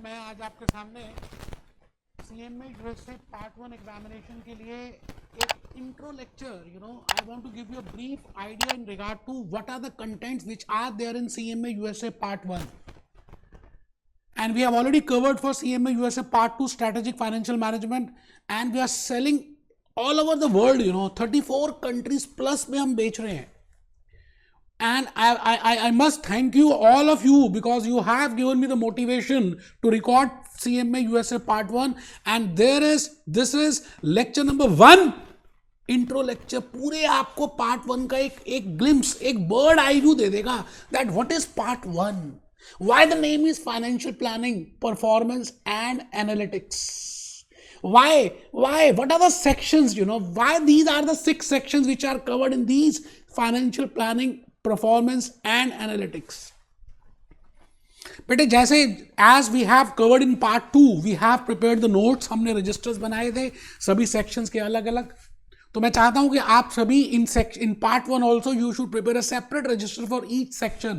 मैं आज आपके सामने सीएमए यूएसए पार्ट 1 एग्जामिनेशन के लिए एक intro lecture I want to give you a brief idea in regard to what are the contents which are there in CMA USA part 1. And we have already covered for CMA USA Part 2 Strategic Financial Management, and we are selling all over the world, 34 countries plus में हम बेच रहे हैं. And I must thank you, all of you, because you have given me the motivation to record CMA USA Part 1. And this is lecture number 1. Intro lecture पूरे आपको part 1 का एक glimpse, एक बर्ड आई व्यू दे देगा that what is part 1. Why the name is financial planning, performance and analytics? Why? What are the sections? Why these are the 6 sections which are covered in these financial planning, performance and analytics. बेटे जैसे as we have covered in part 2, we have prepared the notes. हमने registers बनाए थे सभी sections के अलग अलग. तो मैं चाहता हूं कि आप सभी in part 1 also you should prepare a separate register for each section.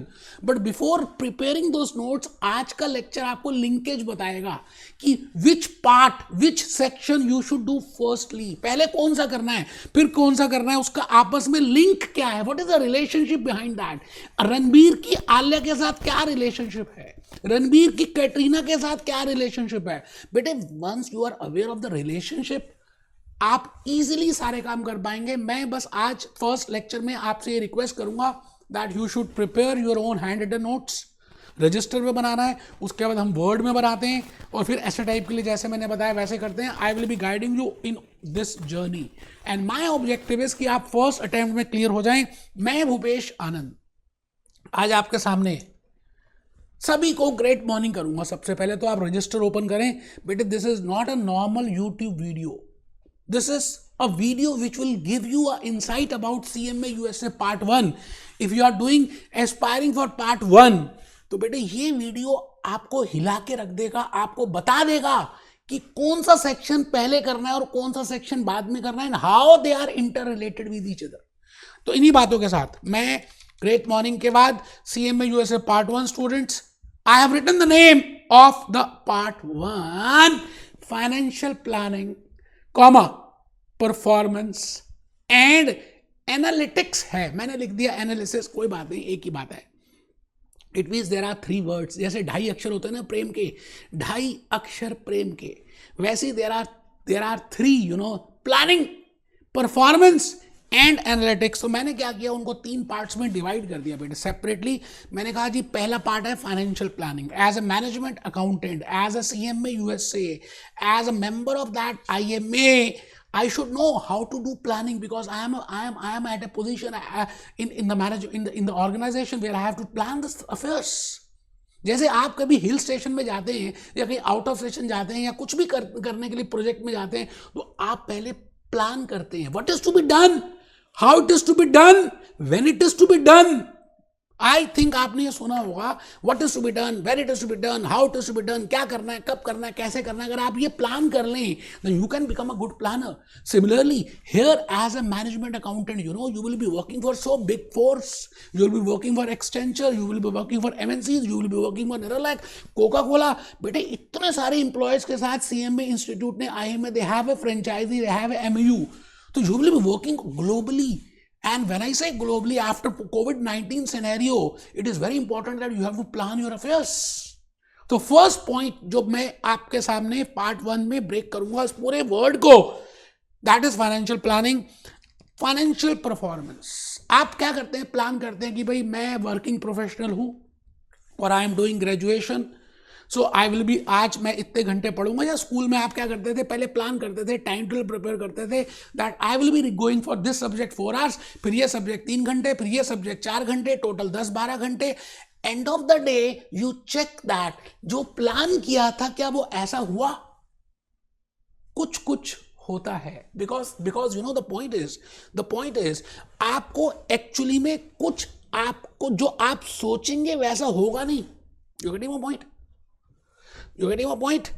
But before preparing those notes, आज का lecture आपको linkage बताएगा कि which section you should do firstly. पहले कौन सा करना है, फिर कौन सा करना है, उसका आपस में link क्या है, what is the relationship behind that. Ranbir की आलिया के साथ क्या relationship है, रणबीर की कैटरीना के साथ क्या relationship है. बेटे once you are aware of the relationship, आप इजीली सारे काम कर पाएंगे. मैं बस आज फर्स्ट लेक्चर में आपसे ये रिक्वेस्ट करूंगा that you should prepare your own hand written notes. Register में बनाना है, उसके बाद हम वर्ड में बनाते हैं और फिर ऐसे टाइप के लिए जैसे मैंने बताया वैसे करते हैं. आई will be guiding you in this journey and my objective is कि आप फर्स्ट अटेम्प्ट में क्लियर हो जाएं. मैं भूपेश आनंद आज आपके सामने सभी को ग्रेट मॉर्निंग करूंगा. सबसे पहले तो आप रजिस्टर ओपन करें. बेटे this is not a normal YouTube video. This is a video which will give you an insight about CMA USA Part 1. If you are doing aspiring for Part 1, तो बेटे ये वीडियो आपको हिला के रख देगा, आपको बता देगा कि कौन सा सेक्शन पहले करना है और कौन सा सेक्शन बाद में करना है, and how they are interrelated with each other. तो इन्हीं बातों के साथ मैं ग्रेट मॉर्निंग के बाद CMA USA Part 1 students, I have written the name of the Part 1 Financial Planning, performance and analytics है. मैंने लिख दिया एनालिसिस, कोई बात नहीं, एक ही बात है. It means there are 3 words. जैसे 2.5 अक्षर होते हैं ना प्रेम के, 2.5 अक्षर प्रेम के, वैसे ही there are 3 planning, performance and analytics. तो मैंने क्या किया, उनको 3 पार्ट्स में डिवाइड कर दिया बेटे सेपरेटली. मैंने कहा जी पहला पार्ट है financial planning. As a management accountant, as a CMA USA, as a member of that IMA, I should know how to do planning because I am at a position in the organization where I have to plan the affairs. जैसे आप कभी hill station में जाते हैं या कहीं out of station जाते हैं या कुछ भी करने के लिए प्रोजेक्ट में जाते हैं तो आप पहले प्लान करते हैं. What is to be done, how it is to be done, when it is to be done. I think आपने ये सुना होगा what is to be done, when it is to be done, how it is to be done, क्या करना है, कब करना है, कैसे करना है. अगर आप ये प्लान कर लें then you can become a good planner. Similarly here as a management accountant, you will be working for so big fours, you will be working for Accenture, you will be working for MNCs, you will be working for Nerolac, Coca-Cola. बेटे इतने सारे employees के साथ CMA institute ने IMA, they have a franchisee, they have a MU. तो you will be working globally. And when I say globally, after COVID-19 scenario, it is very important that you have to plan your affairs. तो first point जो मैं आपके सामने part 1 में break करूंगा इस पूरे वर्ड को, that is financial planning. Financial performance. आप क्या करते हैं, प्लान करते हैं कि भाई मैं वर्किंग प्रोफेशनल हूं और I am doing graduation, so I will B, आज मैं इतने घंटे पढ़ूंगा. या स्कूल में आप क्या करते थे, पहले प्लान करते थे, टाइम टेबल प्रिपेयर करते थे that I will be going for this subject 4 hours, फिर ये सब्जेक्ट 3 घंटे, फिर ये सब्जेक्ट 4 घंटे, टोटल 10-12 घंटे. End of the day you check that जो प्लान किया था क्या वो ऐसा हुआ. कुछ होता है बिकॉज द पॉइंट इज आपको एक्चुअली में कुछ आपको जो आप सोचेंगे वैसा होगा नहीं. You getting my point.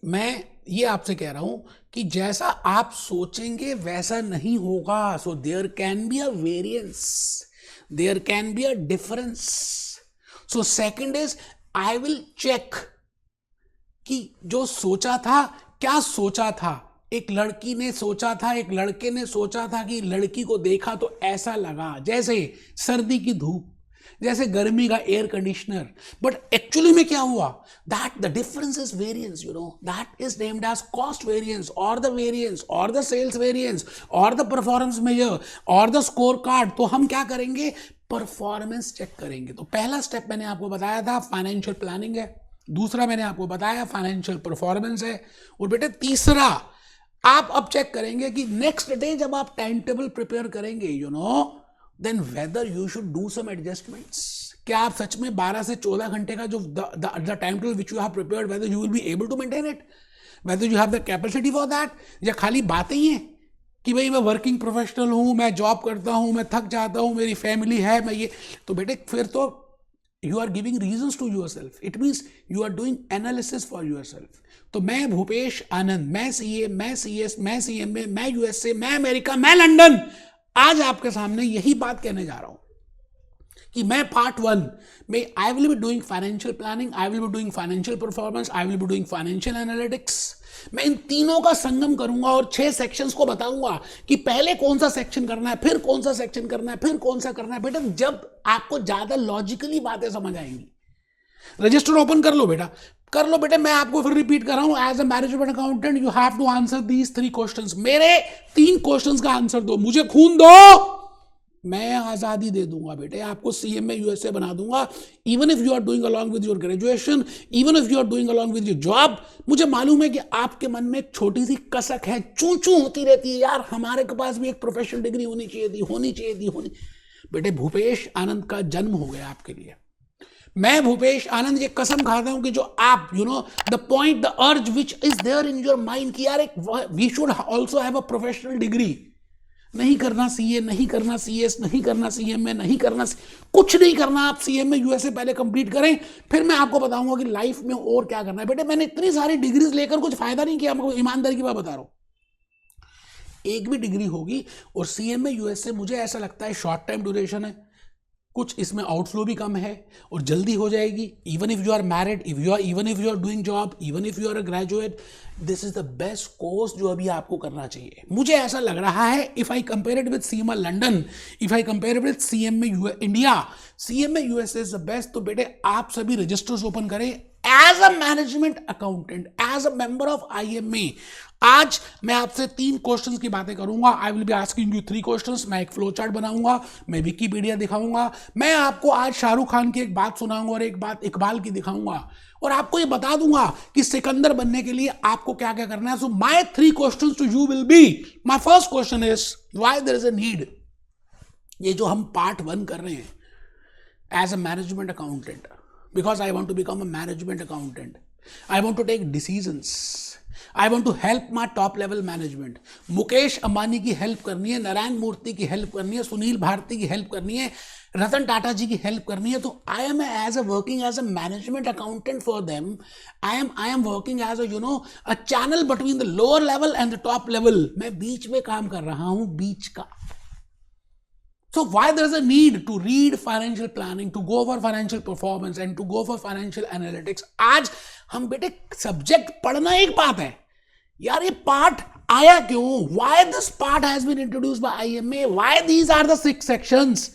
मैं ये आपसे कह रहा हूं कि जैसा आप सोचेंगे वैसा नहीं होगा. So there can be a variance, there can be a difference. So second is I will check कि जो सोचा था, क्या सोचा था। एक लड़की ने सोचा था, एक लड़के ने सोचा था कि लड़की को देखा तो ऐसा लगा जैसे सर्दी की धूप, जैसे गर्मी का एयर कंडीशनर, बट एक्चुअली में क्या हुआ, that the difference is variance, you know, that is named as cost variance और द वेरिएंस और द सेल्स वेरिएंस और द परफॉर्मेंस मेजर और द स्कोर कार्ड। तो हम क्या करेंगे, परफॉर्मेंस चेक करेंगे। तो पहला स्टेप मैंने आपको बताया था फाइनेंशियल प्लानिंग है, दूसरा मैंने आपको बताया फाइनेंशियल परफॉर्मेंस है, और बेटे तीसरा आप अब चेक करेंगे कि नेक्स्ट डे जब आप टाइम टेबल प्रिपेयर करेंगे, you know, then whether you should do some adjustments। क्या आप सच में 12 से 14 घंटे का जो the timetable which you have prepared, whether you will be able to maintain it, whether you have the capacity for that, या खाली बातें ही हैं कि भाई मैं वर्किंग प्रोफेशनल हूँ, मैं जॉब करता हूँ, मैं थक जाता हूँ, मेरी फैमिली है, मैं ये। तो बेटे फिर तो you are giving reasons to yourself, it means you are doing analysis for yourself। तो मैं भूपेश आनंद, मैं सीए, मैं सीएस, मैं सीएमए, मैं यूएसए, मैं अमेरिका, मैं लंदन, आज आपके सामने यही बात कहने जा रहा हूं कि मैं पार्ट 1 में I will be doing financial planning, I will be doing financial performance, I will be doing financial analytics. मैं इन तीनों का संगम करूंगा और 6 सेक्शंस को बताऊंगा कि पहले कौन सा सेक्शन करना है, फिर कौन सा सेक्शन करना है, फिर कौन सा करना है। बेटा जब आपको ज्यादा लॉजिकली बातें समझ आएंगी, रजिस्टर ओपन कर लो बेटा, कर लो बेटे। मैं आपको फिर रिपीट कर रहा हूं, as a management accountant you have to answer these 3 questions. मेरे 3 क्वेश्चंस का आंसर दो, मुझे खून दो, मैं आजादी दे दूंगा बेटे, आपको सीएमए यूएसए बना दूंगा। Even if you are doing along with your graduation, even if you are doing along with your job. मुझे मालूम है कि आपके मन में एक छोटी सी कसक है, चू चू होती रहती है, यार हमारे के पास भी एक प्रोफेशनल डिग्री होनी चाहिए थी, होनी चाहिए थी। बेटे भूपेश आनंद का जन्म हो गया आपके लिए। मैं भूपेश आनंद ये कसम खाता हूं कि जो आप you know the point, the urge which is there in your mind कि यार एक we should also have a professional degree, नहीं करना सीए, नहीं करना सीएस, नहीं करना सीएमए, नहीं करना कुछ नहीं करना। आप सीएमए यूएसए पहले कंप्लीट करें, फिर मैं आपको बताऊंगा कि लाइफ में और क्या करना है। बेटे मैंने इतनी सारी डिग्रीज लेकर कुछ फायदा नहीं किया, मैं ईमानदारी की बात बता रहा हूं। एक भी डिग्री होगी, और सीएमए यूएसए मुझे ऐसा लगता है शॉर्ट टाइम ड्यूरेशन है, कुछ इसमें आउटफ्लो भी कम है और जल्दी हो जाएगी। Even if you are married, even if you are doing job, even if you are a graduate, this is the best course जो अभी आपको करना चाहिए। मुझे ऐसा लग रहा है, if I compare it with CMA London, if I compare it with CMA India, CMA USA is the best. तो बेटे आप सभी रजिस्टर्स ओपन करें as a management accountant, as a member of IMA. आज मैं आपसे 3 क्वेश्चंस की बातें करूंगा। I will be asking you 3 questions. मैं एक फ्लो चार्ट बनाऊंगा, मैं विकिपीडिया दिखाऊंगा, मैं आपको आज शाहरुख खान की एक बात सुनाऊंगा और एक बात इकबाल की दिखाऊंगा, और आपको ये बता दूंगा कि सिकंदर बनने के लिए आपको क्या क्या करना है। So my 3 questions to you will be, my first question is why there is a need, ये जो हम पार्ट 1 कर रहे हैं as a management accountant, because I want to become a management accountant. I want to take decisions. I want to help my top level management. Mukesh Ambani की help करनी है, नारायण मूर्ति की हेल्प करनी है, सुनील भारती की हेल्प करनी है, रतन टाटा जी की हेल्प करनी है। तो I am as a working as a management accountant for them. I am working as a a channel between the lower level and the top level. मैं बीच में काम कर रहा हूं, बीच का। So why there is a need to read financial planning, to go for financial performance and to go for financial analytics? आज हम बेटे सब्जेक्ट पढ़ना एक बात है यार, ये पार्ट आया क्यों? Why this part has been introduced by IMA? Why these are the 6 sections?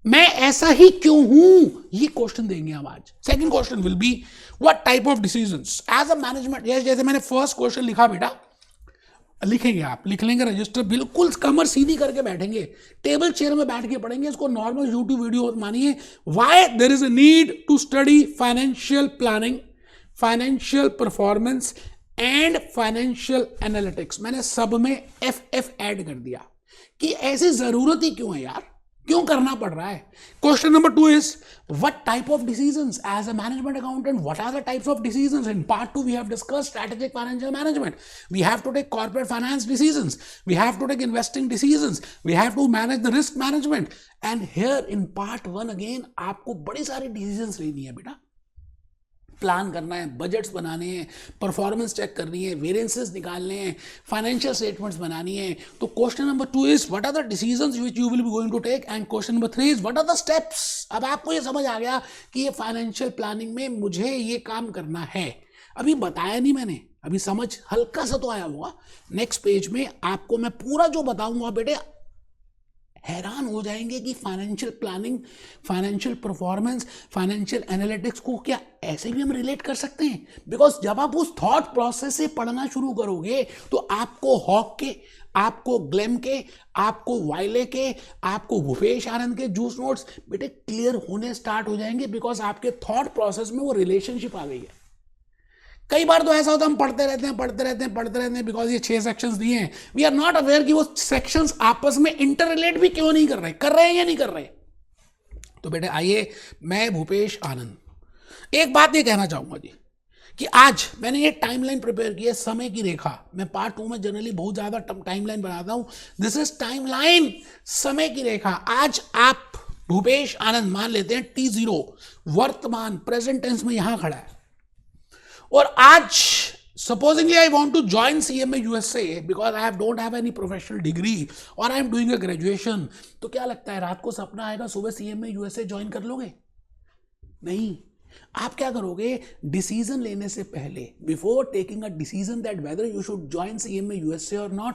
मैं ऐसा ही क्यों हूं? ये क्वेश्चन देंगे हम आज। Second question will be what type of decisions as a management. जैसे मैंने फर्स्ट क्वेश्चन लिखा बेटा, लिखेंगे आप, लिख लेंगे रजिस्टर, बिल्कुल कमर सीधी करके बैठेंगे, टेबल चेयर में बैठ के पढ़ेंगे, इसको नॉर्मल यूट्यूब वीडियो मानिए। Why there is a need to study financial planning, financial performance and financial analytics. मैंने सब में एफ ऐड कर दिया कि ऐसी जरूरत ही क्यों है यार, क्यों करना पड़ रहा है। Question number 2 is what type of decisions as a management accountant, what are the types of decisions? In part 2 we have discussed strategic financial management, we have to take corporate finance decisions, we have to take investing decisions, we have to manage the risk management, and here in part 1 again आपको बड़ी सारी decisions लेनी है बेटा। Plan करना है, budgets बनाने हैं, परफॉर्मेंस चेक करनी है, वेरिएंसेस निकालने हैं, फाइनेंशियल स्टेटमेंट्स बनानी है। तो question number 2 is what are the decisions which you will be going to take, and question number 3 is what are the steps. अब आपको ये समझ आ गया कि ये फाइनेंशियल प्लानिंग में मुझे ये काम करना है। अभी बताया नहीं मैंने, अभी समझ हल्का सा तो आया होगा। नेक्स्ट पेज में आपको मैं पूरा जो बताऊंगा बेटे हैरान हो जाएंगे कि financial planning, financial performance, financial analytics को क्या ऐसे भी हम रिलेट कर सकते हैं। बिकॉज जब आप उस थॉट प्रोसेस से पढ़ना शुरू करोगे तो आपको हॉक के, आपको ग्लेम के, आपको वाइले के, आपको भूपेश आनंद के जूस नोट्स बेटे क्लियर होने स्टार्ट हो जाएंगे, बिकॉज आपके थॉट प्रोसेस में वो रिलेशनशिप आ गई है। कई बार तो ऐसा होता है हम पढ़ते रहते हैं बिकॉज ये 6 सेक्शंस दिए हैं, वी आर नॉट अवेयर कि वो सेक्शंस आपस में इंटर रिलेट भी क्यों नहीं कर रहे हैं या नहीं कर रहे। तो बेटे आइए, मैं भूपेश आनंद एक बात ये कहना चाहूंगा जी कि आज मैंने ये टाइमलाइन प्रिपेयर की है, समय की रेखा। मैं पार्ट 2 में जनरली बहुत ज्यादा टाइमलाइन बनाता हूं, दिस इज टाइमलाइन, समय की रेखा। आज आप भूपेश आनंद मान लेते हैं T0 वर्तमान प्रेजेंट टेंस में यहां खड़ा है, और आज supposingly I want to join CMA USA because I don't have any professional degree or I am doing a graduation, तो क्या लगता है रात को सपना आएगा सुबह CMA USA ज्वाइन कर लोगे? नहीं। आप क्या करोगे, डिसीजन लेने से पहले, before taking a decision that whether you should join CMA USA और नॉट,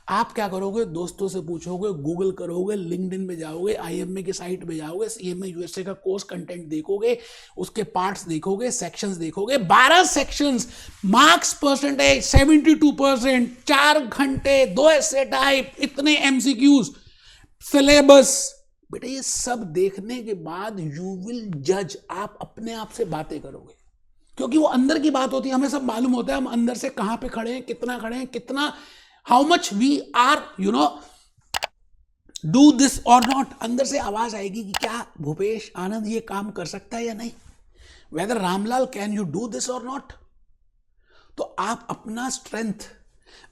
आप क्या करोगे, दोस्तों से पूछोगे, गूगल करोगे, लिंक्डइन पे जाओगे, IMA की साइट पे जाओगे, CMA USA का कोर्स कंटेंट देखोगे, उसके पार्ट्स देखोगे, सेक्शंस देखोगे, 12 सेक्शंस, मार्क्स परसेंटेज 72%, 4 घंटे, 2 एसे टाइप, इतने MCQs, सिलेबस। बेटा ये सब देखने के बाद यू विल जज, आप अपने आप से बातें करोगे, क्योंकि वो अंदर की बात होती है। हमें सब मालूम होता है हम अंदर से कहां पे खड़े हैं, कितना how much we are do this or not. अंदर से आवाज आएगी कि क्या भूपेश आनंद ये काम कर सकता है या नहीं, whether Ramlal can you do this or not. तो आप अपना स्ट्रेंथ,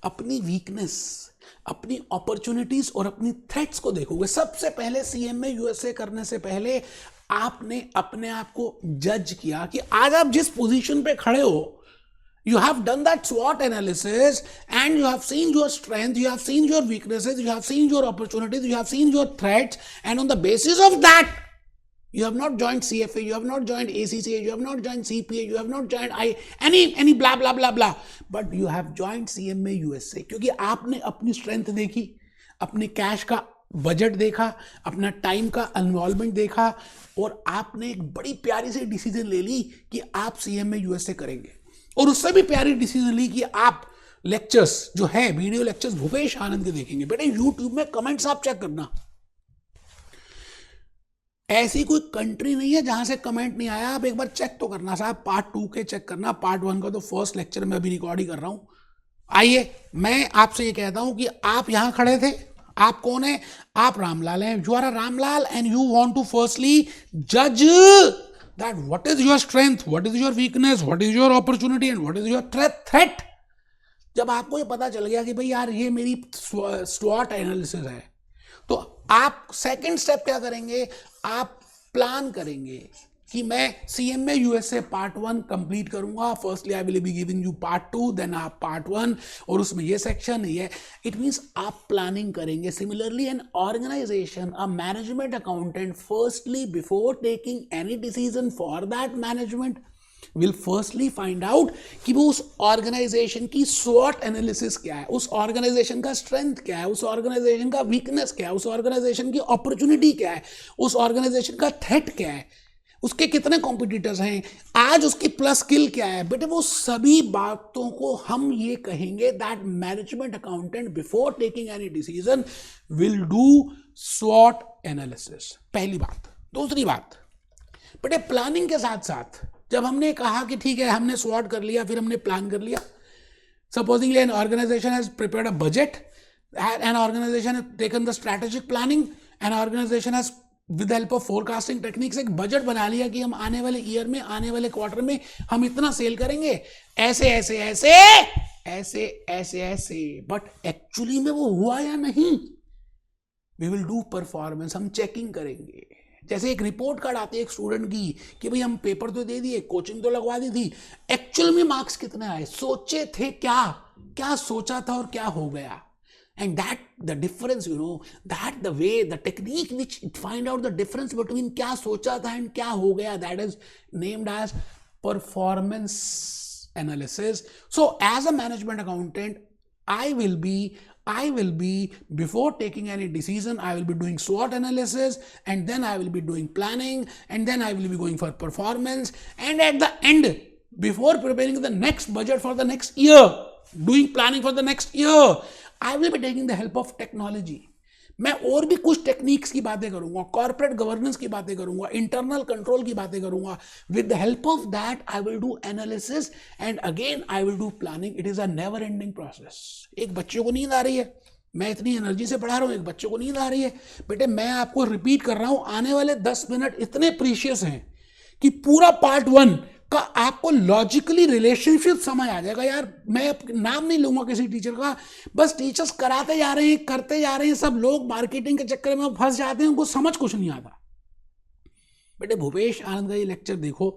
अपनी वीकनेस, अपनी अपॉर्चुनिटीज और अपनी थ्रेट्स को देखोगे। सबसे पहले CMA USA करने से पहले आपने अपने आप को जज किया कि आज आप जिस पोजीशन पे खड़े हो, you have done that SWOT analysis and you have seen your strength, you have seen your weaknesses, you have seen your opportunities, you have seen your threats, and on the basis of that you have not joined CFA, you have not joined ACCA, you have not joined CPA, you have not joined any blah blah blah blah, but you have joined CMA USA क्योंकि आपने अपनी strength देखी, अपने cash का budget देखा, अपना time का involvement देखा, और आपने एक बड़ी प्यारी सी डिसीजन ले ली कि आप CMA USA करेंगे। और उससे भी प्यारी डिसीजन ली कि आप लेक्चर्स जो है, वीडियो लेक्चर्स भूपेश आनंद के देखेंगे। बेटे यूट्यूब में कमेंट्स आप चेक करना, ऐसी कोई कंट्री नहीं है जहां से कमेंट नहीं आया। आप एक बार चेक तो करना साहब, पार्ट 2 के चेक करना, पार्ट 1 का तो फर्स्ट लेक्चर में अभी रिकॉर्ड ही कर रहा हूं। आइए मैं आपसे ये कहता हूं कि आप यहां खड़े थे, आप कौन है, आप रामलाल हैं, you are a Ramlal and you want to firstly जज that what is your strength, what is your weakness, what is your opportunity and what is your threat. जब आपको ये पता चल गया कि भाई यार ये मेरी SWOT एनालिसिस है, तो आप सेकंड स्टेप क्या करेंगे, आप प्लान करेंगे कि मैं CMA USA पार्ट 1 कंप्लीट करूंगा। Firstly I will be giving you part 2, then आप पार्ट 1, और उसमें ये सेक्शन ये, इट मींस आप प्लानिंग करेंगे। Similarly an organization, a management accountant, firstly before taking any decision for that management will firstly find out कि वो उस ऑर्गेनाइजेशन की SWOT एनालिसिस क्या है, उस ऑर्गेनाइजेशन का स्ट्रेंथ क्या है, उस ऑर्गेनाइजेशन का वीकनेस क्या है, उस ऑर्गेनाइजेशन की अपॉर्चुनिटी क्या है, उस ऑर्गेनाइजेशन का थ्रेट क्या है, उसके कितने कॉम्पिटिटर्स हैं, आज उसकी प्लस स्किल क्या है। बेटे वो सभी बातों को हम ये कहेंगे that management accountant before taking any decision will do SWOT analysis. पहली बात। दूसरी बात, बेटे प्लानिंग के साथ साथ जब हमने कहा कि ठीक है हमने SWOT कर लिया, फिर हमने प्लान कर लिया, supposingly an organization has prepared a budget, an organization has taken the strategic planning, an organization has with help of forecasting techniques एक बजट बना लिया कि हम आने वाले ईयर में, आने वाले क्वार्टर में हम इतना सेल करेंगे, ऐसे ऐसे ऐसे ऐसे ऐसे ऐसे, बट एक्चुअली में वो हुआ या नहीं, वी विल डू परफॉर्मेंस, हम चेकिंग करेंगे। जैसे एक रिपोर्ट कार्ड आती है एक स्टूडेंट की कि भाई हम पेपर तो दे दिए, कोचिंग तो लगवा दी थी, एक्चुअल में मार्क्स कितने आए, सोचे थे क्या, क्या सोचा था और क्या हो गया. And that the difference, that the way, the technique which find out the difference between क्या सोचा था and क्या हो गया, that is named as performance analysis. So as a management accountant, I will be before taking any decision, I will be doing SWOT analysis, and then I will be doing planning, and then I will be going for performance, and at the end, before preparing the next budget for the next year, doing planning for the next year, I will be taking the help of technology. मैं और भी कुछ techniques की बातें करूंगा, corporate governance की बातें करूंगा, इंटरनल कंट्रोल की बातें करूंगा. With the help of that I will do analysis and again I will do planning. It is a never ending process. एक बच्चे को नींद आ रही है, मैं इतनी एनर्जी से पढ़ा रहा हूं, एक बच्चे को नींद आ रही है, बेटे मैं आपको रिपीट कर रहा हूं, आने वाले 10 मिनट इतने प्रीशियस हैं कि पूरा पार्ट 1 का आपको लॉजिकली रिलेशनशिप समझ आ जाएगा. यार मैं नाम नहीं लूंगा किसी टीचर का, बस टीचर्स कराते जा रहे हैं, करते जा रहे हैं, सब लोग मार्केटिंग के चक्कर में फंस जाते हैं, उनको समझ कुछ नहीं आता. बेटे भूपेश आनंद का ये लेक्चर देखो,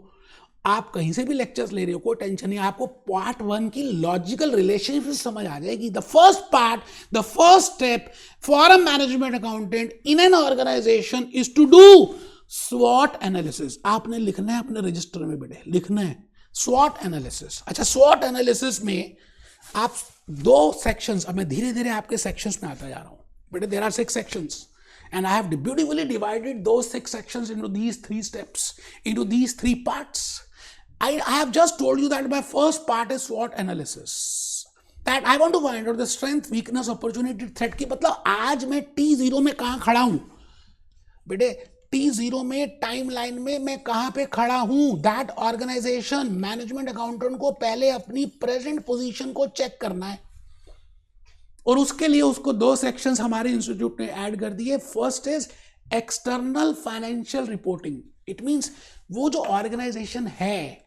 आप कहीं से भी लेक्चर्स ले रहे हो, कोई टेंशन नहीं, आपको पार्ट 1 की लॉजिकल रिलेशनशिप समझ आ जाएगी. The first part, the first step for a management accountant in an organization is to do SWOT analysis. आपने लिखना है अपने रजिस्टर में, बेटे लिखना है SWOT एनालिसिस. अच्छा, SWOT एनालिसिस में आप 2 सेक्शंस, अब मैं धीरे धीरे आपके सेक्शंस में आता जा रहा हूं. बेटे there are 6 sections and I have beautifully divided those 6 sections into these 3 steps, into these 3 parts. I have just told you that my first part is SWOT analysis. That I want to find out the strength, weakness, opportunity, threat की मतलब आज मैं T0 में कहां खड़ा हूं. बेटे T0 में टाइम लाइन में मैं कहां पे खड़ा हूं. दैट ऑर्गेनाइजेशन, मैनेजमेंट अकाउंटेंट को पहले अपनी प्रेजेंट पोजीशन को चेक करना है, और उसके लिए उसको 2 सेक्शंस हमारे इंस्टीट्यूट ने ऐड कर दिए. First is external financial reporting. It means वो जो ऑर्गेनाइजेशन है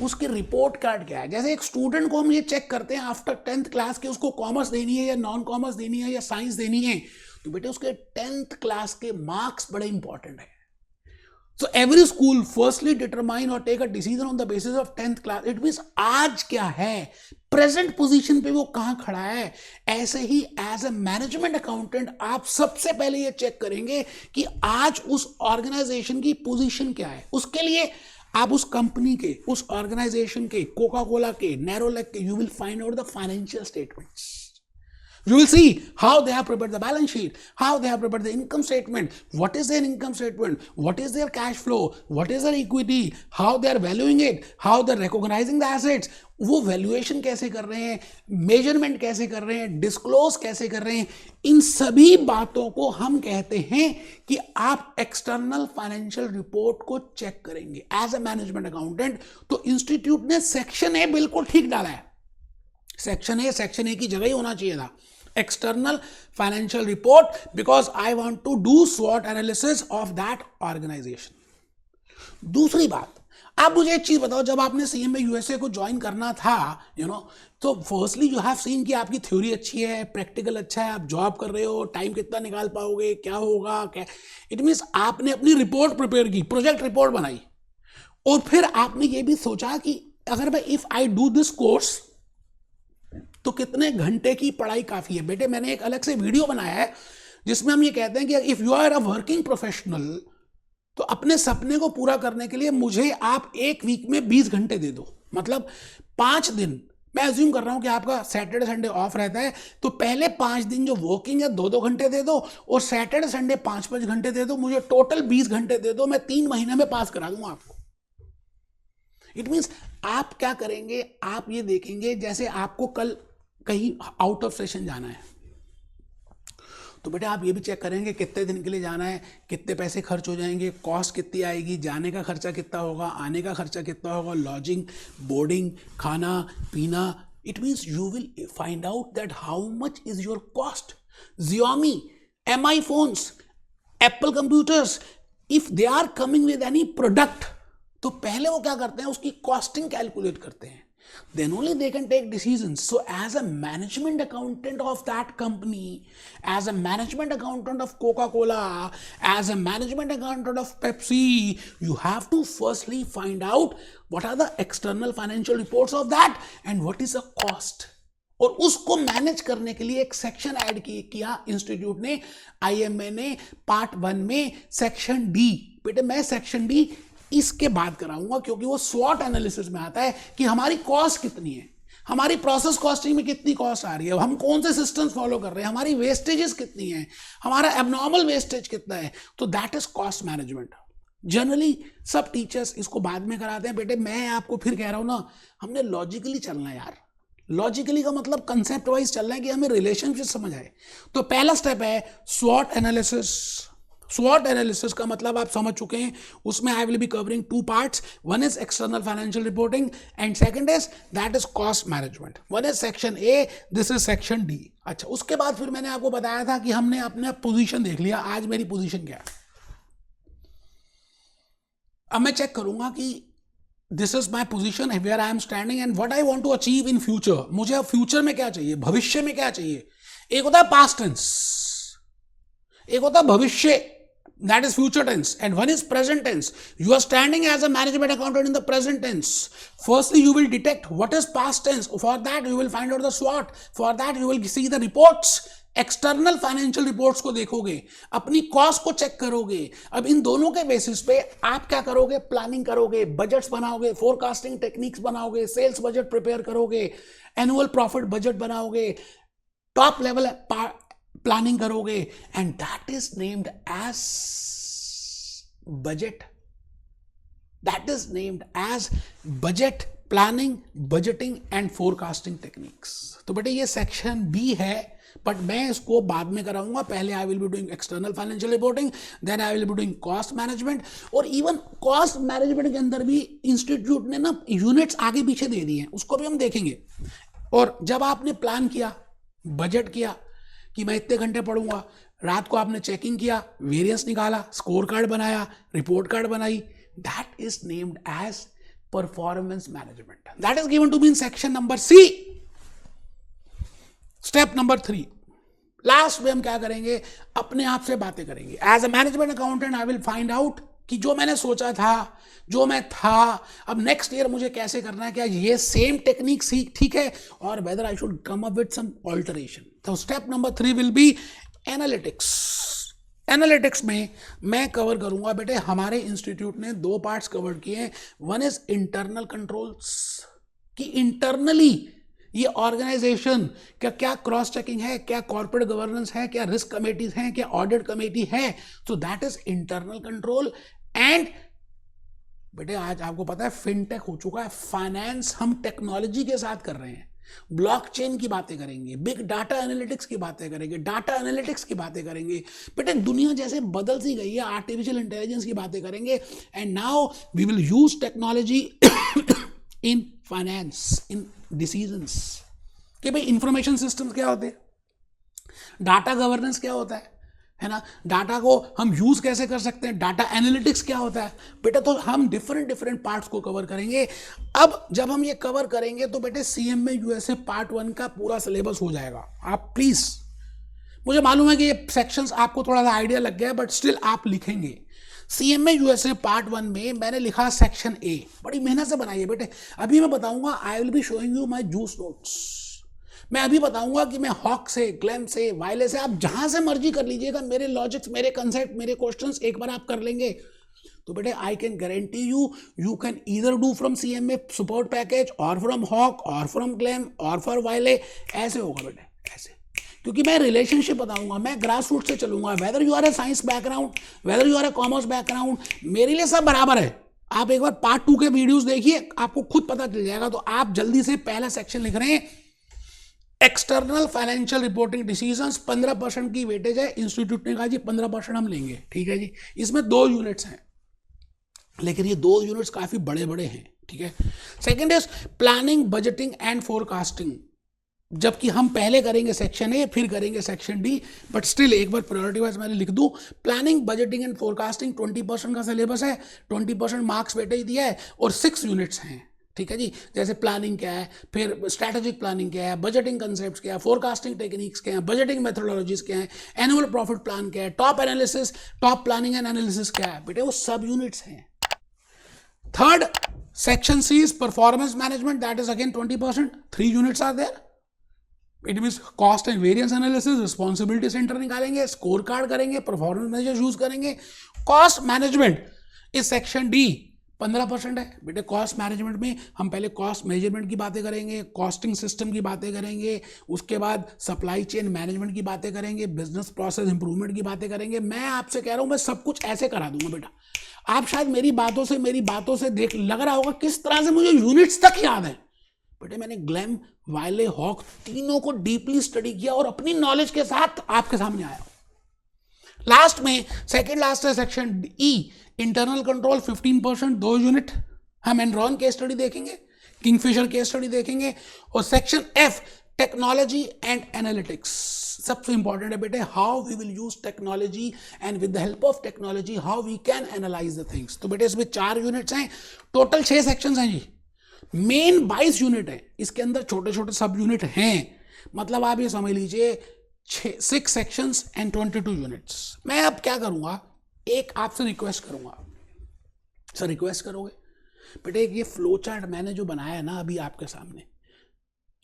उसकी रिपोर्ट कार्ड क्या है. जैसे एक स्टूडेंट को हम ये चेक करते हैं आफ्टर 10th क्लास के उसको कॉमर्स देनी है या नॉन कॉमर्स देनी है या साइंस देनी है, तो बेटे उसके 10th क्लास के मार्क्स बड़े इंपॉर्टेंट है. So every school firstly determine or take a decision on the basis of 10th class. It means आज क्या है, प्रेजेंट पोजीशन पे वो कहां खड़ा है. ऐसे ही एज ए मैनेजमेंट अकाउंटेंट आप सबसे पहले ये चेक करेंगे कि आज उस ऑर्गेनाइजेशन की पोजीशन क्या है. उसके लिए आप उस कंपनी के, उस ऑर्गेनाइजेशन के, कोका कोला के, नैरोलैक के, you will find out the financial statements. You will see how they have prepared the balance sheet, how they have prepared the income statement, what is their income statement, what is their cash flow, what is their equity, how they are valuing it, how they are recognizing the assets. वो valuation कैसे कर रहे हैं, measurement कैसे कर रहे हैं, disclose कैसे कर रहे हैं. इन सभी बातों को हम कहते हैं कि आप एक्सटर्नल फाइनेंशियल रिपोर्ट को चेक करेंगे एज ए मैनेजमेंट अकाउंटेंट. तो इंस्टीट्यूट ने सेक्शन ए बिल्कुल ठीक डाला है. सेक्शन ए की जगह ही होना चाहिए था, external financial report, because I want to do SWOT analysis of that organization. दूसरी बात, आप मुझे एक चीज बताओ, जब आपने CMA USA को ज्वाइन करना था, तो फर्स्टली यू हैव सीन कि आपकी थ्योरी अच्छी है, प्रैक्टिकल अच्छा है, आप जॉब कर रहे हो, टाइम कितना निकाल पाओगे, क्या होगा, क्या. इट मीन्स आपने अपनी रिपोर्ट प्रिपेयर की, प्रोजेक्ट रिपोर्ट बनाई, और फिर आपने ये भी सोचा कि अगर मैं if I do this course तो कितने घंटे की पढ़ाई काफी है. बेटे मैंने एक अलग से वीडियो बनाया है जिसमें हम ये कहते हैं कि if you are a working professional, तो अपने सपने को पूरा करने के लिए मुझे आप एक वीक में 20 घंटे दे दो. मतलब 5 दिन, मैं अज्यूम कर रहा हूं कि आपका सैटरडे संडे ऑफ रहता है, तो पहले 5 दिन जो वर्किंग है 2-2 घंटे दे दो, और सैटरडे संडे 5-5 घंटे दे दो. मुझे टोटल 20 घंटे दे दो, मैं 3 महीने में पास करा दूंगा आपको. इट मीन्स आप क्या करेंगे, आप ये देखेंगे जैसे आपको कल कहीं आउट ऑफ सेशन जाना है, तो बेटा आप ये भी चेक करेंगे कितने दिन के लिए जाना है, कितने पैसे खर्च हो जाएंगे, कॉस्ट कितनी आएगी, जाने का खर्चा कितना होगा, आने का खर्चा कितना होगा, लॉजिंग, बोर्डिंग, खाना पीना. It means you will find out that how much is your cost. Xiaomi, MI phones, Apple computers, if they are coming with any product, तो पहले वो क्या करते हैं, उसकी कॉस्टिंग कैलकुलेट करते हैं. then only they can take decisions. So as a management accountant of that company, as a management accountant of Coca-Cola, as a management accountant of Pepsi, you have to firstly find out what are the external financial reports of that and what is the cost. और उसको manage करने के लिए एक section add किया institute ने, IMA ने, part 1 में, सेक्शन डी. बेटे मैं सेक्शन डी इसके बाद कराऊंगा क्योंकि वो स्वॉट एनालिसिस में आता है कि हमारी कॉस्ट कितनी है, हमारी प्रोसेस कॉस्टिंग में कितनी कॉस्ट आ रही है, हम कौन से सिस्टम्स फॉलो कर रहे हैं, हमारी वेस्टेजेस कितनी है, हमारा एबनॉर्मल वेस्टेज कितना है. तो that is cost management. Generally सब टीचर्स इसको बाद में कराते हैं. बेटे मैं आपको फिर कह रहा हूं ना, हमने लॉजिकली चलना है यार. लॉजिकली का मतलब कंसेप्ट वाइज चलना है कि हमें रिलेशनशिप समझ आए. तो पहला स्टेप है स्वॉट एनालिसिस. स्वॉट एनालिसिस का मतलब आप समझ चुके हैं. उसमें आई will be covering 2 parts. One is external financial reporting and second is that is cost management. One is section A, this is section D. अच्छा, उसके बाद फिर मैंने आपको बताया था कि हमने अपना पोजीशन देख लिया. आज मेरी पोजीशन क्या है, अब मैं चेक करूंगा कि this is my position where I am standing and what I want to achieve in future. मुझे अब फ्यूचर में क्या चाहिए, भविष्य में क्या चाहिए. एक होता है पास्ट टेंस, एक होता है भविष्य, that is future tense, and one is present tense. You are standing as a management accountant in the present tense. Firstly you will detect what is past tense. For that you will find out the SWOT. For that you will see the reports. External financial reports को देखोगे, अपनी cost को check करोगे. अब इन दोनों के basis पे आप क्या करोगे, प्लानिंग करोगे, बजट्स बनाओगे, फोरकास्टिंग टेक्निक्स बनाओगे, सेल्स बजट प्रिपेयर करोगे, एनुअल प्रॉफिट बजट बनाओगे, टॉप लेवल प्लानिंग करोगे, and that is named as budget. That is named as budget planning, budgeting and forecasting techniques. तो बेटे ये सेक्शन बी है, बट मैं इसको बाद में कराऊंगा. पहले I will be doing external financial reporting, then I will be doing cost management. और इवन कॉस्ट मैनेजमेंट के अंदर भी इंस्टीट्यूट ने ना यूनिट्स आगे पीछे दे दिए हैं, उसको भी हम देखेंगे. और जब आपने प्लान किया, बजट किया कि मैं इतने घंटे पढ़ूंगा, रात को आपने चेकिंग किया, वेरियंस निकाला, स्कोर कार्ड बनाया, रिपोर्ट कार्ड बनाई, that is named as performance management. That is given to me in section number C. Step number 3, last में हम क्या करेंगे, अपने आप से बातें करेंगे. As a management accountant I will find out कि जो मैंने सोचा था, जो मैं था, अब नेक्स्ट ईयर मुझे कैसे करना है, क्या ये सेम टेक्निक ठीक है, और whether I should come up with some alteration. तो step number 3 will be analytics. Analytics में मैं कवर करूंगा बेटे, हमारे इंस्टीट्यूट ने 2 पार्ट्स कवर किए हैं. वन इज इंटरनल कंट्रोल्स, कि इंटरनली ये ऑर्गेनाइजेशन क्या क्या क्रॉस चेकिंग है, क्या कॉर्पोरेट गवर्नेंस है, क्या रिस्क कमेटीज हैं, क्या ऑडिट कमेटी है. तो that is internal control. And बेटे आज आपको पता है फिनटेक हो चुका है, फाइनेंस हम टेक्नोलॉजी के साथ कर रहे हैं. ब्लॉकचेन की बातें करेंगे, बिग डाटा एनालिटिक्स की बातें करेंगे, डाटा एनालिटिक्स की बातें करेंगे. बेटे दुनिया जैसे बदल सी गई है, आर्टिफिशियल इंटेलिजेंस की बातें करेंगे. And now we will use technology in finance, in decisions. कि भाई इंफॉर्मेशन सिस्टम्स क्या होते हैं, डाटा गवर्नेंस क्या होता है ना, डाटा को हम यूज कैसे कर सकते हैं, डाटा एनालिटिक्स क्या होता है. बेटा तो हम डिफरेंट पार्ट्स को कवर करेंगे. अब जब हम ये कवर करेंगे तो बेटे CMA USA पार्ट 1 का पूरा सिलेबस हो जाएगा. आप प्लीज, मुझे मालूम है कि ये सेक्शंस आपको थोड़ा सा आइडिया लग गया है, बट स्टिल आप लिखेंगे. CMA USA पार्ट 1 में मैंने लिखा सेक्शन A, बड़ी मेहनत से बनाई है बेटे. अभी मैं बताऊंगा, I will be showing you my juice notes. मैं अभी बताऊंगा कि मैं हॉक से, ग्लैम से, वायले से, आप जहां से मर्जी कर लीजिएगा. मेरे लॉजिक्स, मेरे कंसेप्ट, मेरे क्वेश्चंस एक बार आप कर लेंगे तो बेटे I can guarantee you can either do from CMA support package, और फ्रॉम हॉक, और फ्रॉम ग्लैम, और फॉर वायले. ऐसे होगा बेटे, ऐसे. क्योंकि मैं रिलेशनशिप बताऊंगा, मैं ग्रास रूट से चलूंगा. Whether you are a science background, whether you are a commerce background, मेरे लिए सब बराबर है. आप एक बार पार्ट 2 के वीडियोस देखिए, आपको खुद पता चल जाएगा. तो आप जल्दी से पहला सेक्शन लिख रहे हैं, एक्सटर्नल फाइनेंशियल रिपोर्टिंग डिसीजंस. 15% की वेटेज है. इंस्टीट्यूट ने कहा जी 15% हम लेंगे, ठीक है जी. इसमें 2 यूनिट्स हैं, लेकिन ये 2 यूनिट्स काफी बड़े बड़े हैं, ठीक है. Second is planning, budgeting and forecasting. जबकि हम पहले करेंगे सेक्शन A, फिर करेंगे सेक्शन D, बट स्टिल एक बार प्रायोरिटी वाइज मैंने लिख दूं. प्लानिंग, बजटिंग एंड फोरकास्टिंग 20% का सिलेबस है, 20% मार्क्स बेटे ही दिया है, और 6 यूनिट्स हैं. ठीक है जी। जैसे प्लानिंग क्या है, फिर स्ट्रैटेजिक प्लानिंग क्या है, बजटिंग कंसेप्ट्स क्या है, फोरकास्टिंग टेक्निक्स क्या है, बजटिंग मेथोडोलॉजीज क्या है, एनुअल प्रॉफिट प्लान क्या है, top analysis, top planning and analysis क्या है, बेटे वो सब यूनिट्स हैं। Third section C is performance management, that is again 20%, 3 units are there. It mean cost and variance analysis, responsibility centre निकालेंगे, स्कोर कार्ड करेंगे, परफॉर्मेंस मेजर यूज करेंगे। Cost management इस सेक्शन डी 15% है बेटे। कॉस्ट मैनेजमेंट में हम पहले cost measurement की बातें करेंगे, कॉस्टिंग सिस्टम की बातें करेंगे, उसके बाद सप्लाई चेन मैनेजमेंट की बातें करेंगे, बिजनेस प्रोसेस इंप्रूवमेंट की बातें करेंगे। मैं आपसे कह रहा हूं मैं सब कुछ ऐसे करा दूंगा बेटा। आप शायद मेरी बातों से देख लग रहा होगा किस तरह से मुझे यूनिट्स तक याद है। बेटे मैंने ग्लैम, वायले, हॉक तीनों को डीपली स्टडी किया और अपनी नॉलेज के साथ आपके सामने आया। लास्ट में सेकंड लास्ट है section E, internal control 15%, 2 unit. हम एनरॉन केस स्टडी देखेंगे, किंगफिशर केस स्टडी देखेंगे। और section F technology and analytics, सबसे इंपॉर्टेंट है बेटे, how we will use technology and with the help of technology how we can analyse the things. तो बेटे इसमें 4 यूनिट्स हैं, टोटल 6 सेक्शंस हैं जी। मेन 22 यूनिट है, इसके अंदर छोटे छोटे सब यूनिट हैं। मतलब आप ये समझ लीजिए 6 सेक्शंस एंड 22 यूनिट्स। मैं अब क्या करूंगा, एक आपसे रिक्वेस्ट करूंगा। सर रिक्वेस्ट करोगे बेटे, ये फ्लो चार्ट मैंने जो बनाया है ना अभी आपके सामने,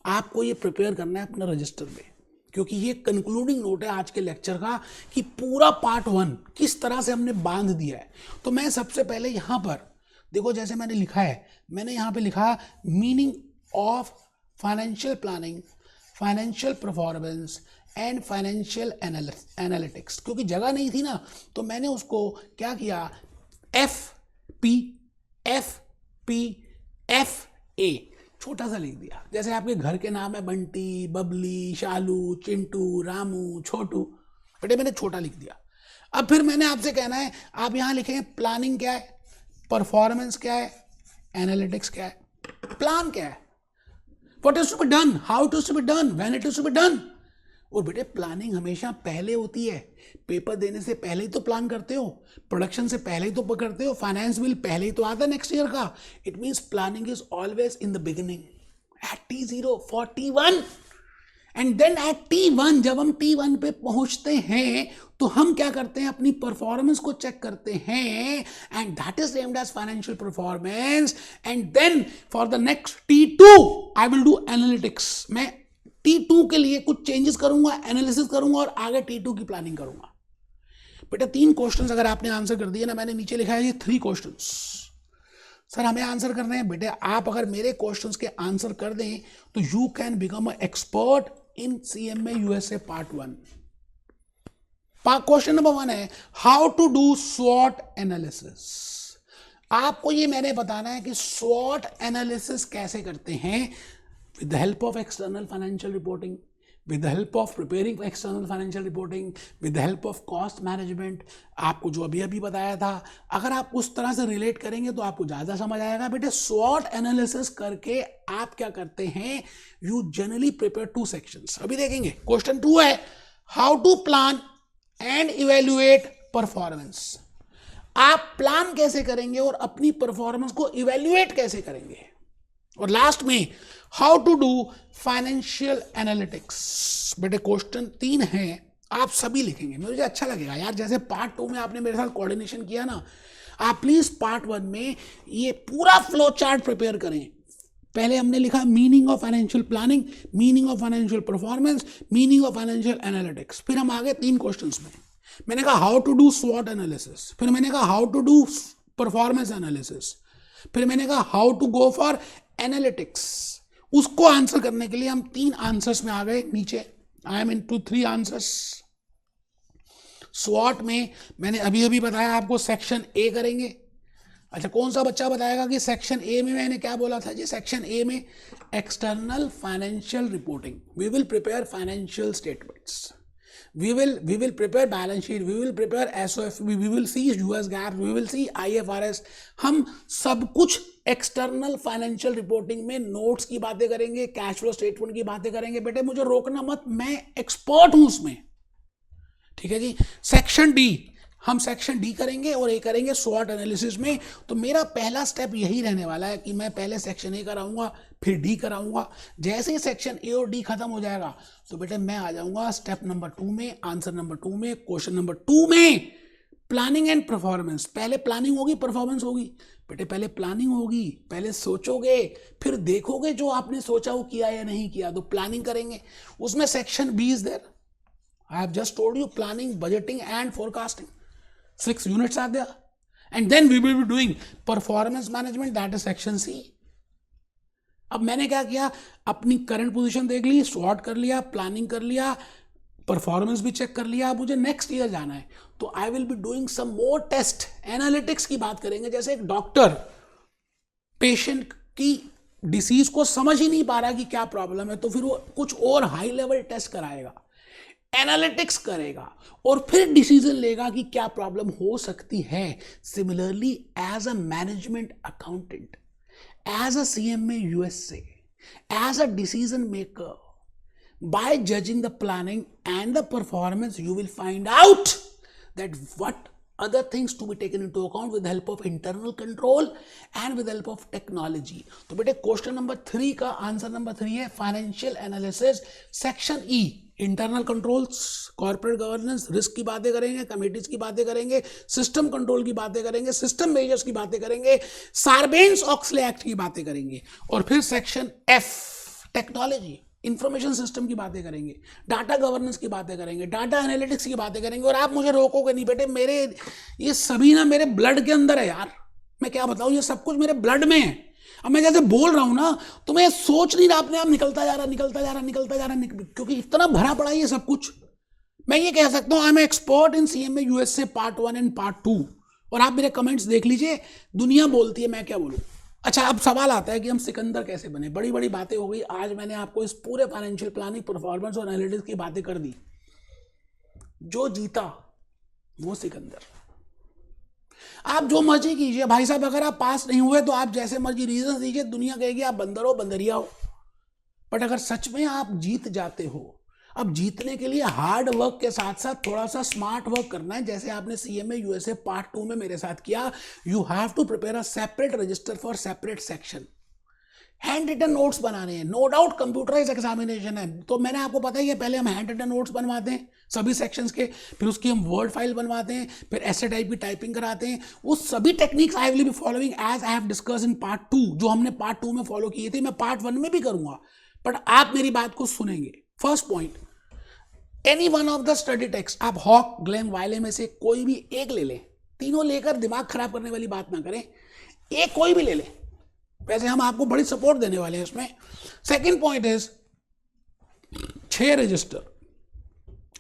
आपको ये प्रिपेयर करना है अपना रजिस्टर में, क्योंकि ये कंक्लूडिंग नोट है आज के लेक्चर का कि पूरा पार्ट 1 किस तरह से हमने बांध दिया है। तो मैं सबसे पहले यहां पर देखो, जैसे मैंने लिखा है, मैंने यहां पे लिखा meaning of financial planning, financial performance and financial analytics. क्योंकि जगह नहीं थी ना, तो मैंने उसको क्या किया, FP छोटा सा लिख दिया। जैसे आपके घर के नाम है बंटी, बबली, शालू, चिंटू, रामू, छोटू, बेटे मैंने छोटा लिख दिया। अब फिर मैंने आपसे कहना है, आप यहां लिखेंगे प्लानिंग क्या है, परफॉर्मेंस क्या है, एनालिटिक्स क्या है। प्लान क्या है, what is to be done, how it is to be done, when it is to be done. और बेटे प्लानिंग हमेशा पहले होती है, पेपर देने से पहले ही तो प्लान करते हो, प्रोडक्शन से पहले ही तो करते हो, फाइनेंस बिल पहले ही तो आता है नेक्स्ट ईयर का। It means planning is always in the beginning at T0 for T1 and then at T1, जब हम T1 पे पहुंचते हैं तो हम क्या करते हैं, अपनी परफॉर्मेंस को चेक करते हैं, and that is named as financial performance. And then for the next T2 I will do analytics. मैं T2 के लिए कुछ चेंजेस करूंगा, एनालिसिस करूंगा और आगे T2 की प्लानिंग करूंगा। बेटा 3 क्वेश्चंस अगर आपने आंसर कर दिए ना, मैंने नीचे लिखा है ये 3 क्वेश्चंस। सर हमें आंसर करने हैं बेटे, आप अगर मेरे क्वेश्चंस के आंसर कर दें तो you can become a expert in CMA USA part 1। Question number 1 है, हाउ टू डू स्वॉट एनालिसिस। आपको ये मैंने बताना है कि स्वॉट एनालिसिस कैसे करते हैं, with the help of external financial reporting, with the help of preparing external financial reporting, with the help of cost management। आपको जो अभी बताया था, अगर आप उस तरह से रिलेट करेंगे तो आपको ज़्यादा समझ आएगा। बेटे SWOT एनालिसिस करके आप क्या करते हैं, यू जनरली प्रिपेयर 2 सेक्शंस। अभी देखेंगे क्वेश्चन 2 है, how to plan and evaluate performance. आप प्लान कैसे करेंगे और अपनी परफॉर्मेंस को इवेल्युएट कैसे करेंगे। और लास्ट में how to do financial analytics. बेटे क्वेश्चन 3 है, आप सभी लिखेंगे, मुझे अच्छा लगेगा यार। जैसे पार्ट 2 में आपने मेरे साथ कोऑर्डिनेशन किया ना, आप प्लीज पार्ट 1 में ये पूरा फ्लो चार्ट प्रिपेयर करें। पहले हमने लिखा meaning of financial planning, meaning of financial performance, meaning of financial analytics. फिर हम आगे 3 क्वेश्चंस में, मैंने कहा हाउ टू डू स्वॉट एनालिसिस, फिर मैंने कहा how to do performance analysis, फिर मैंने कहा how to go for analytics. उसको आंसर करने के लिए हम 3 आंसर्स में आ गए नीचे। I am into 3 answers. स्वॉट में मैंने अभी बताया आपको सेक्शन ए करेंगे। अच्छा कौन सा बच्चा बताएगा कि सेक्शन ए में मैंने क्या बोला था जी। सेक्शन ए में external financial reporting, we will prepare financial statements, we will prepare balance sheet, we will prepare SOFB, we will see US GAAP, we will see IFRS। हम सब कुछ एक्सटर्नल फाइनेंशियल रिपोर्टिंग में notes की बातें करेंगे, cash flow statement की बातें करेंगे। बेटे मुझे रोकना मत, मैं एक्सपर्ट हूं उसमें, ठीक है जी। सेक्शन डी हम सेक्शन डी करेंगे और ए करेंगे स्वॉट एनालिसिस में। तो मेरा पहला स्टेप यही रहने वाला है कि मैं पहले सेक्शन ए कराऊंगा, फिर डी कराऊंगा। जैसे ही सेक्शन ए और डी खत्म हो जाएगा तो बेटे मैं आ जाऊंगा स्टेप नंबर 2 में, आंसर नंबर 2 में, क्वेश्चन नंबर 2 में, प्लानिंग एंड परफॉर्मेंस। पहले प्लानिंग होगी, परफॉर्मेंस होगी। बेटे पहले प्लानिंग होगी, पहले सोचोगे, फिर देखोगे जो आपने सोचा वो किया या नहीं किया, तो प्लानिंग करेंगे। उसमें section B is there. I have just told you planning, budgeting and forecasting, 6 units are there, and then we will be doing performance management, that is section C. अब मैंने क्या किया, अपनी करंट पोजीशन देख ली, स्वॉट कर लिया, प्लानिंग कर लिया, परफॉर्मेंस भी चेक कर लिया। अब मुझे नेक्स्ट ईयर जाना है तो I will be doing some more test. Analytics की बात करेंगे, जैसे एक डॉक्टर पेशेंट की डिसीज को समझ ही नहीं पा रहा कि क्या प्रॉब्लम है, तो फिर वो कुछ और हाई लेवल टेस्ट कराएगा, एनालिटिक्स करेगा और फिर डिसीजन लेगा कि क्या प्रॉब्लम हो सकती है। Similarly as a management accountant, as a CMA USA, as a decision maker, by judging the planning and the performance, you will find out that what other things to be taken into account with the help of internal control and with the help of technology. तो बेटे question number 3 का answer number 3 है financial analysis, section E, internal controls, corporate governance, risk की बातें करेंगे, committees की बातें करेंगे, सिस्टम कंट्रोल की बातें करेंगे, सिस्टम मेजर्स की बातें करेंगे, सार्बेन्स ऑक्सले एक्ट की बातें करेंगे, और फिर section F, technology, information system की बातें करेंगे, डाटा गवर्नेंस की बातें करेंगे, डाटा एनालिटिक्स की बातें करेंगे। और आप मुझे रोकोगे नहीं बेटे, मेरे ये सभी ना मेरे ब्लड के अंदर है यार। मैं क्या बताऊं, ये सब कुछ मेरे ब्लड में है। अब मैं जैसे बोल रहा हूं ना तो मैं सोच नहीं रहा, अपने आप निकलता जा रहा, क्योंकि इतना भरा पड़ा है ये सब कुछ। मैं ये कह सकता हूं I am expert in CMA USA part 1 and part 2। और आप मेरे कमेंट्स देख लीजिए, दुनिया बोलती है, मैं क्या बोलूं। अच्छा, अब सवाल आता है कि हम सिकंदर कैसे बने। बड़ी बड़ी बातें हो गई, आज मैंने आपको इस पूरे फाइनेंशियल प्लानिंग, परफॉर्मेंस और एनालिटिक्स की बातें कर दी। जो जीता वो सिकंदर। आप जो मर्जी कीजिए भाई साहब, अगर आप पास नहीं हुए तो आप जैसे मर्जी रीजन दीजिए, दुनिया कहेगी आप बंदर हो, बंदरिया हो। बट अगर सच में आप जीत जाते हो, अब जीतने के लिए हार्ड वर्क के साथ साथ थोड़ा सा स्मार्ट वर्क करना है, जैसे आपने सीएमए यूएसए पार्ट 2 में मेरे साथ किया। You have to prepare a separate register for separate section, hand written notes बनाने हैं। नो डाउट कंप्यूटराइज एग्जामिनेशन है, तो मैंने आपको पता ही है, पहले हम हैंड रिटन नोट्स बनवाते हैं सभी सेक्शंस के, फिर उसकी हम वर्ड फाइल बनवाते हैं, फिर ऐसे टाइप की टाइपिंग कराते हैं। वो सभी techniques I will be following as I have discuss in part 2, जो हमने पार्ट 2 में फॉलो किए थे, मैं पार्ट 1 में भी करूंगा। बट आप मेरी बात को सुनेंगे। First point, any one of the study text, आप हॉक, ग्लेन, वाइले में से कोई भी एक ले लें, तीनों लेकर दिमाग खराब करने वाली बात ना करें, एक कोई भी ले लें, वैसे हम आपको बड़ी सपोर्ट देने वाले हैं उसमें। Second point is 6 register.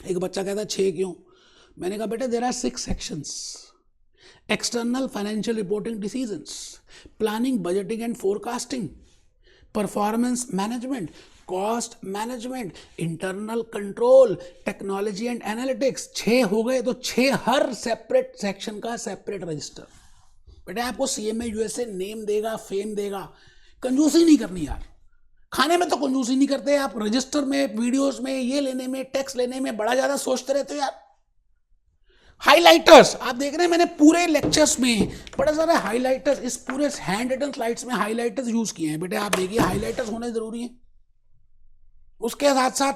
एक बच्चा कहता है 6 क्यों? मैंने कहा बेटा there are 6 sections, external financial reporting decisions, planning, budgeting and forecasting, performance management, cost management, internal control, technology and analytics. 6 हो गए, तो 6 हर सेपरेट सेक्शन का सेपरेट रजिस्टर। बेटा आपको सीएमए यूएसए नेम देगा, फेम देगा, कंजूसी नहीं करनी यार। खाने में तो कंजूसी नहीं करते आप, रजिस्टर में, वीडियोस में, ये लेने में, टेक्स्ट लेने में बड़ा ज्यादा सोचते रहते हो यार। हाइलाइटर्स आप देख रहे हैं, मैंने पूरे लेक्चर्स में बड़ा सारा हाइलाइटर्स, इस पूरे हैंड रिटन स्लाइड्स में हाइलाइटर्स यूज किए हैं। बेटे आप देखिए, हाइलाइटर्स होने जरूरी है। उसके साथ साथ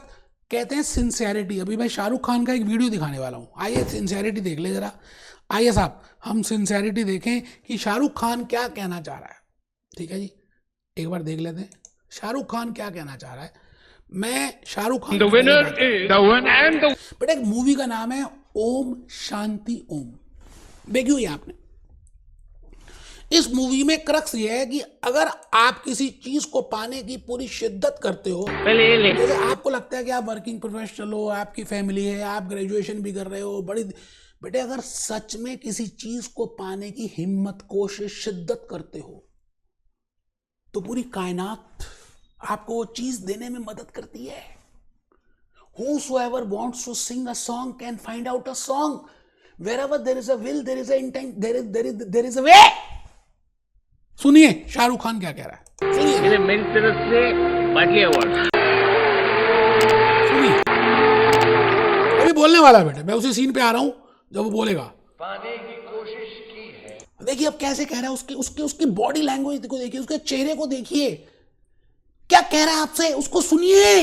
कहते हैं सिंसियरिटी। अभी मैं शाहरुख खान का एक वीडियो दिखाने वाला हूं, आइए सिंसियरिटी देख ले जरा। आइए साहब, हम सिंसियरिटी देखें कि शाहरुख खान क्या कहना चाह रहा है। ठीक है जी, एक बार देख लेते हैं शाहरुख खान क्या कहना चाह रहा है। मैं शाहरुख खान, बेटा एक मूवी का नाम है ओम शांति ओम, देखियो ये आपने। इस मूवी में क्रक्स ये है कि अगर आप किसी चीज को पाने की पूरी शिद्दत करते हो, जैसे आपको लगता है कि आप वर्किंग प्रोफेशनल हो, आपकी फैमिली है, आप ग्रेजुएशन भी कर रहे हो, बड़ी बेटे अगर सच में किसी चीज को पाने की हिम्मत, कोशिश, शिद्दत करते हो, तो पूरी कायनात आपको वो चीज देने में मदद करती है। Whosoever wants to sing a song can find out a song. Wherever there is a will, there is a intent, there is a way. सुनिए शाहरुख खान क्या कह रहा है, सुनिए। मेरी तरफ से बाटली अवार्ड। सुनिए, अभी बोलने वाला है बेटे, मैं उसी सीन पे आ रहा हूं जब वो बोलेगा। पाने की कोशिश की है। देखिए अब कैसे कह रहा है, उसकी उसकी उसकी बॉडी लैंग्वेज को देखिए, उसके चेहरे को देखिए, क्या कह रहा है आपसे, उसको सुनिए।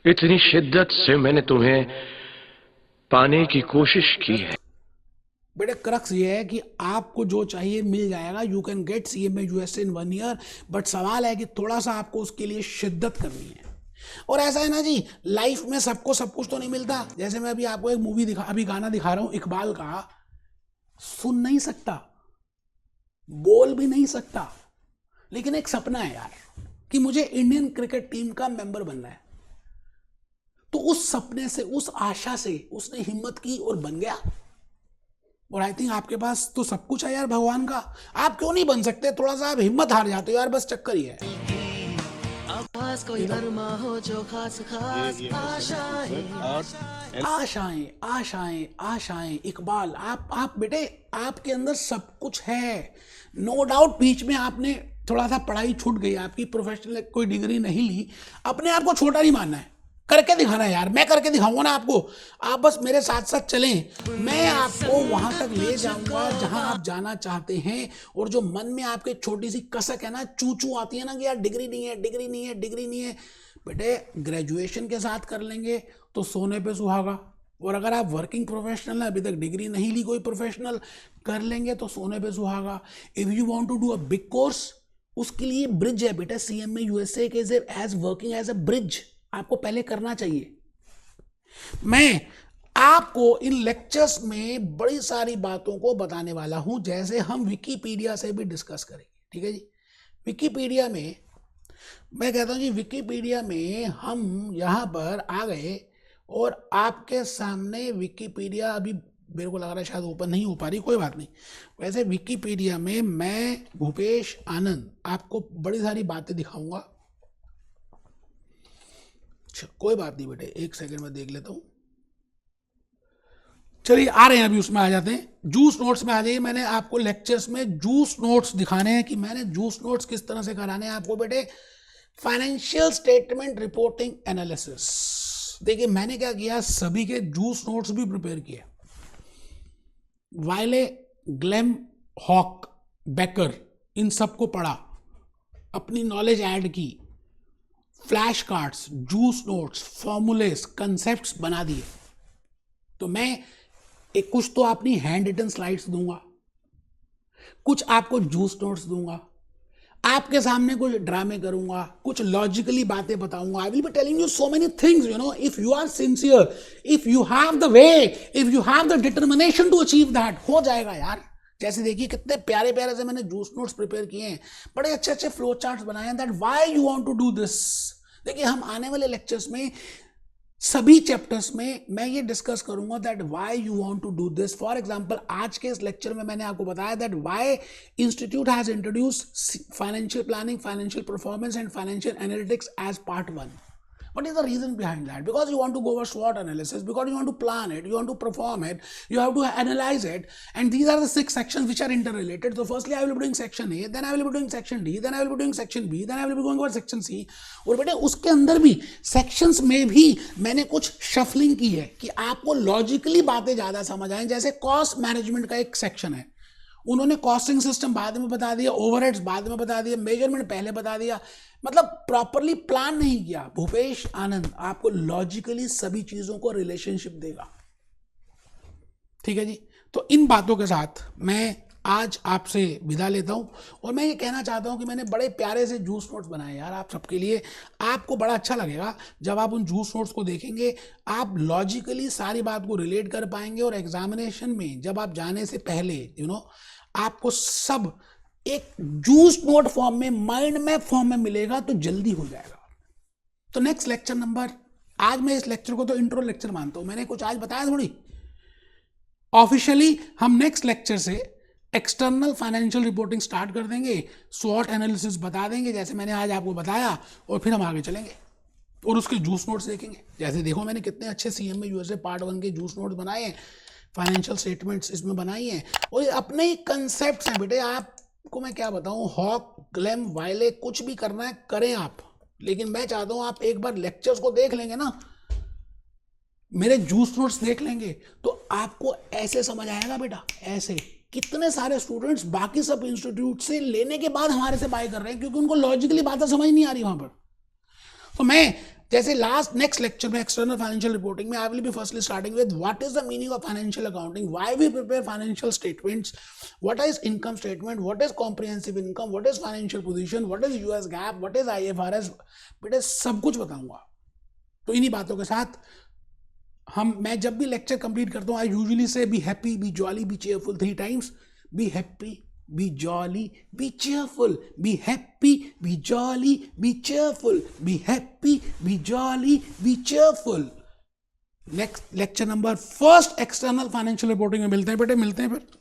इतनी शिद्दत से मैंने तुम्हें पाने की कोशिश की है। बेटे क्रक्स ये है कि आपको जो चाहिए मिल जाएगा, you can get CMA USA in 1 year, but सवाल है कि थोड़ा सा आपको उसके लिए शिद्दत करनी है। और ऐसा है ना जी, लाइफ में सबको सब कुछ तो नहीं मिलता। जैसे मैं अभी आपको एक मूवी अभी गाना दिखा रहा हूं इकबाल का, सुन नहीं सकता, बोल भी नहीं सकता, लेकिन एक सपना है यार कि मुझे इंडियन क्रिकेट टीम का मेंबर बनना है। तो उस सपने से, उस आशा से उसने हिम्मत की और बन गया। और आई थिंक आपके पास तो सब कुछ है यार भगवान का, आप क्यों नहीं बन सकते? थोड़ा सा आप हिम्मत हार जाते हो यार, बस चक्कर ही है। कोई अरमा हो जो खास खास आशाएं आशाएं आशाएं। इकबाल, आप बेटे, आपके अंदर सब कुछ है, नो डाउट। बीच में आपने थोड़ा सा पढ़ाई छूट गई, आपकी प्रोफेशनल कोई डिग्री नहीं ली। अपने आप को छोटा नहीं मानना है, करके दिखाना है यार। मैं करके दिखाऊंगा ना आपको, आप बस मेरे साथ साथ चलें, मैं आपको वहां तक ले जाऊंगा जहां आप जाना चाहते हैं। और जो मन में आपके छोटी सी कसक है ना, चू चू आती है ना कि यार डिग्री नहीं है, डिग्री नहीं है, डिग्री नहीं है, बेटे ग्रेजुएशन के साथ कर लेंगे तो सोने पे सुहागा। और अगर आप वर्किंग प्रोफेशनल है, अभी तक डिग्री नहीं ली कोई प्रोफेशनल, कर लेंगे तो सोने पे सुहागा। If you want to do a big course, उसके लिए ब्रिज है बेटा, CMA USA के as working as a bridge आपको पहले करना चाहिए। मैं आपको इन लेक्चर्स में बड़ी सारी बातों को बताने वाला हूं, जैसे हम विकिपीडिया से भी डिस्कस करेंगे। ठीक है जी, विकिपीडिया में मैं कहता हूं जी, विकिपीडिया में हम यहां पर आ गए और आपके सामने विकिपीडिया, अभी मेरे को लग रहा है शायद ओपन नहीं हो पा रही, कोई बात नहीं। वैसे विकिपीडिया में मैं भूपेश आनंद आपको बड़ी सारी बातें दिखाऊंगा। कोई बात नहीं बेटे, एक सेकंड में देख लेता हूं। चलिए आ रहे हैं, अभी उसमें आ जाते हैं। जूस नोट्स में आ जाइए। मैंने आपको लेक्चर्स में जूस नोट्स दिखाने हैं कि मैंने जूस नोट्स किस तरह से कराने हैं आपको बेटे। Financial statement reporting analysis. देखिए मैंने क्या किया, सभी के जूस नोट्स भी प्रिपेयर किए। वाइले, ग्लेम, हॉक, बेकर, इन सबको पढ़ा, अपनी नॉलेज ऐड की, flash cards, juice notes, formulas, concepts बना दिए। तो मैं एक कुछ तो अपनी हैंड रिटन स्लाइड्स दूंगा, कुछ आपको जूस नोट्स दूंगा, आपके सामने कुछ ड्रामे करूंगा, कुछ लॉजिकली बातें बताऊंगा। I will be telling you so many things, you know, if you are sincere, if you have the way, if you have the determination to achieve that, हो जाएगा यार। जैसे देखिए कितने प्यारे प्यारे से मैंने जूस नोट्स प्रिपेयर किए हैं, बड़े अच्छे अच्छे फ्लो चार्ट्स बनाए हैं, that why you want to do this. देखिए हम आने वाले लेक्चर्स में सभी चैप्टर्स में मैं ये डिस्कस करूंगा that why you want to do this. For example आज के इस लेक्चर में मैंने आपको बताया that why institute has introduced financial planning, financial performance and financial analytics as part 1. What is the reason behind that? Because you want to go over SWOT analysis, because you want to plan it, you want to perform it, you have to analyze it, and these are the 6 sections which are interrelated. So firstly I will be doing section A, then I will be doing section D, then I will be doing section B, then I will be going over section C. और बेटे उसके अंदर भी sections में भी मैंने कुछ shuffling की है कि आपको logically बातें ज़्यादा समझ आएं। जैसे cost management का एक section है, उन्होंने कॉस्टिंग सिस्टम बाद में बता दिया, ओवरहेड्स बाद में बता दिया, मेजरमेंट पहले बता दिया, मतलब प्रॉपरली प्लान नहीं किया। भूपेश आनंद आपको लॉजिकली सभी चीजों को रिलेशनशिप देगा। ठीक है जी, तो इन बातों के साथ मैं आज आपसे विदा लेता हूं और मैं ये कहना चाहता हूं कि मैंने बड़े प्यारे से जूस नोट्स बनाए यार आप सबके लिए। आपको बड़ा अच्छा लगेगा जब आप उन जूस नोट्स को देखेंगे, आप लॉजिकली सारी बात को रिलेट कर पाएंगे और एग्जामिनेशन में जब आप जाने से पहले आपको सब एक जूस नोट फॉर्म में, माइंड मैप फॉर्म में मिलेगा तो जल्दी हो जाएगा। तो नेक्स्ट लेक्चर नंबर, आज मैं इस लेक्चर को तो इंट्रो लेक्चर मानता हूं, मैंने कुछ आज बताया थोड़ी। ऑफिशियली हम नेक्स्ट लेक्चर से एक्सटर्नल फाइनेंशियल रिपोर्टिंग स्टार्ट कर देंगे, स्वॉट एनालिसिस बता देंगे जैसे मैंने आज आपको बताया, और फिर हम आगे चलेंगे और उसके जूस नोट्स देखेंगे। जैसे देखो मैंने कितने अच्छे CMA USA पार्ट 1 के जूस नोट्स बनाए हैं, फाइनेंशियल स्टेटमेंट्स इसमें बनाई हैं, और अपने ही कंसेप्ट्स हैं बेटे। आपको मैं क्या बताऊं, हॉक, ग्लेम, वाइले, कुछ भी करना है करें आप, लेकिन मैं चाहता हूं आप एक बार लेक्चर्स को देख लेंगे ना, मेरे जूस नोट्स देख लेंगे तो आपको ऐसे समझ आएगा बेटा, ऐसे। कितने सारे स्टूडेंट्स बाकी सब इंस्टीट्यूट से लेने के बाद हमारे से बाय कर रहे हैं क्योंकि उनको लॉजिकली बातें समझ नहीं आ रही वहां पर। तो मैं जैसे नेक्स्ट लेक्चर में एक्सटर्नल फाइनेंशियल रिपोर्टिंग में I will be firstly starting with what is the meaning of financial accounting, why we prepare financial statements, what is income statement, what is comprehensive income, what is financial position, what is US GAAP, व्हाट इज IFRS, बेटे सब कुछ बताऊंगा। तो इन्हीं बातों के साथ मैं जब भी लेक्चर कंप्लीट करता हूँ आई यूजुअली से be happy, B jolly, B cheerful 3 times. Be happy, be jolly, be cheerful, be happy, be jolly, be cheerful, be happy, be jolly, be cheerful। Next lecture number 1 external financial reporting में मिलते हैं बेटे, मिलते हैं फिर।